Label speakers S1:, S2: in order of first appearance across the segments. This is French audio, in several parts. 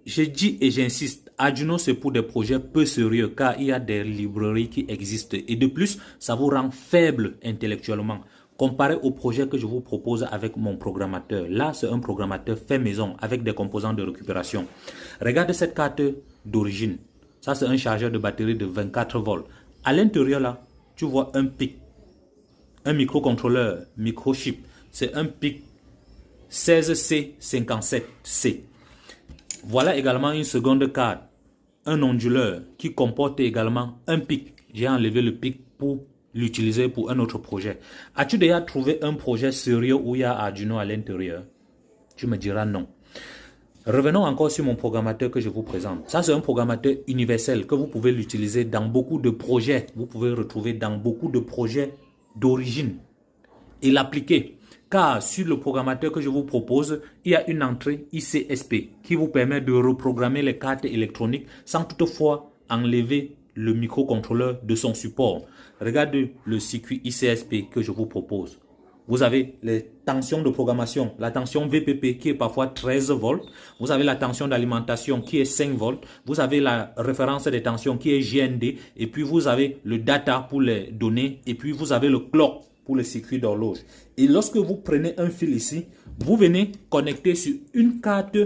S1: je dis et j'insiste, Arduino c'est pour des projets peu sérieux car il y a des librairies qui existent et de plus, ça vous rend faible intellectuellement. Comparé au projet que je vous propose avec mon programmateur. Là, c'est un programmateur fait maison avec des composants de récupération. Regardez cette carte d'origine. Ça, c'est un chargeur de batterie de 24 volts. À l'intérieur, là, tu vois un PIC, un microcontrôleur, microchip. C'est un PIC 16C57C. Voilà également une seconde carte, un onduleur qui comporte également un PIC. J'ai enlevé le PIC pour l'utiliser pour un autre projet. As-tu déjà trouvé un projet sérieux où il y a Arduino à l'intérieur? Tu me diras non. Revenons encore sur mon programmateur que je vous présente. Ça, c'est un programmateur universel que vous pouvez l'utiliser dans beaucoup de projets. Vous pouvez le retrouver dans beaucoup de projets d'origine et l'appliquer. Car sur le programmateur que je vous propose, il y a une entrée ICSP qui vous permet de reprogrammer les cartes électroniques sans toutefois enlever le microcontrôleur de son support. Regardez le circuit ICSP que je vous propose. Vous avez les tensions de programmation, la tension VPP qui est parfois 13 volts. Vous avez la tension d'alimentation qui est 5 volts. Vous avez la référence des tensions qui est GND. Et puis vous avez le data pour les données. Et puis vous avez le clock pour le circuit d'horloge. Et lorsque vous prenez un fil ici, vous venez connecter sur une carte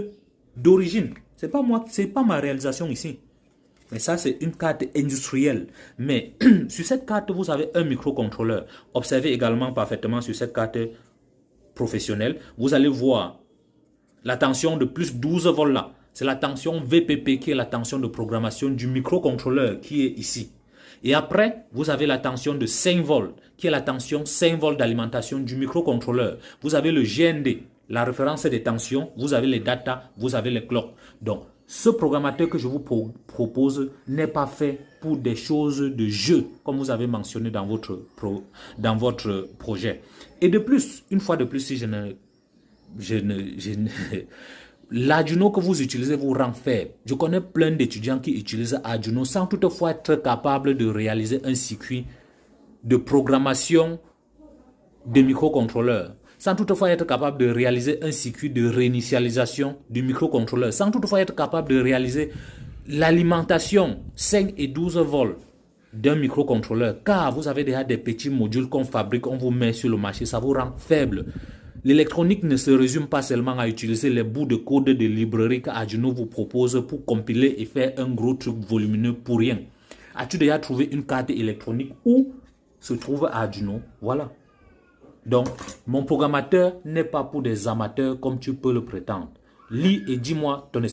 S1: d'origine. C'est pas moi, c'est pas ma réalisation ici. Mais ça, c'est une carte industrielle. Mais sur cette carte, vous avez un microcontrôleur. Observez également parfaitement sur cette carte professionnelle. Vous allez voir la tension de plus 12 volts là. C'est la tension VPP qui est la tension de programmation du microcontrôleur qui est ici. Et après, vous avez la tension de 5 volts qui est la tension 5 volts d'alimentation du microcontrôleur. Vous avez le GND, la référence des tensions. Vous avez les data, vous avez les clocks. Donc, ce programmateur que je vous propose n'est pas fait pour des choses de jeu, comme vous avez mentionné dans votre projet. Et de plus, une fois de plus, si l'Arduino que vous utilisez vous rend faible. Je connais plein d'étudiants qui utilisent Arduino sans toutefois être capable de réaliser un circuit de programmation de microcontrôleurs, sans toutefois être capable de réaliser un circuit de réinitialisation du microcontrôleur, sans toutefois être capable de réaliser l'alimentation 5 et 12 volts d'un microcontrôleur, car vous avez déjà des petits modules qu'on fabrique, on vous met sur le marché, ça vous rend faible. L'électronique ne se résume pas seulement à utiliser les bouts de code de librairie qu'Arduino vous propose pour compiler et faire un gros truc volumineux pour rien. As-tu déjà trouvé une carte électronique où se trouve Arduino? Voilà. Donc, mon programmateur n'est pas pour des amateurs comme tu peux le prétendre. Lis et dis-moi ton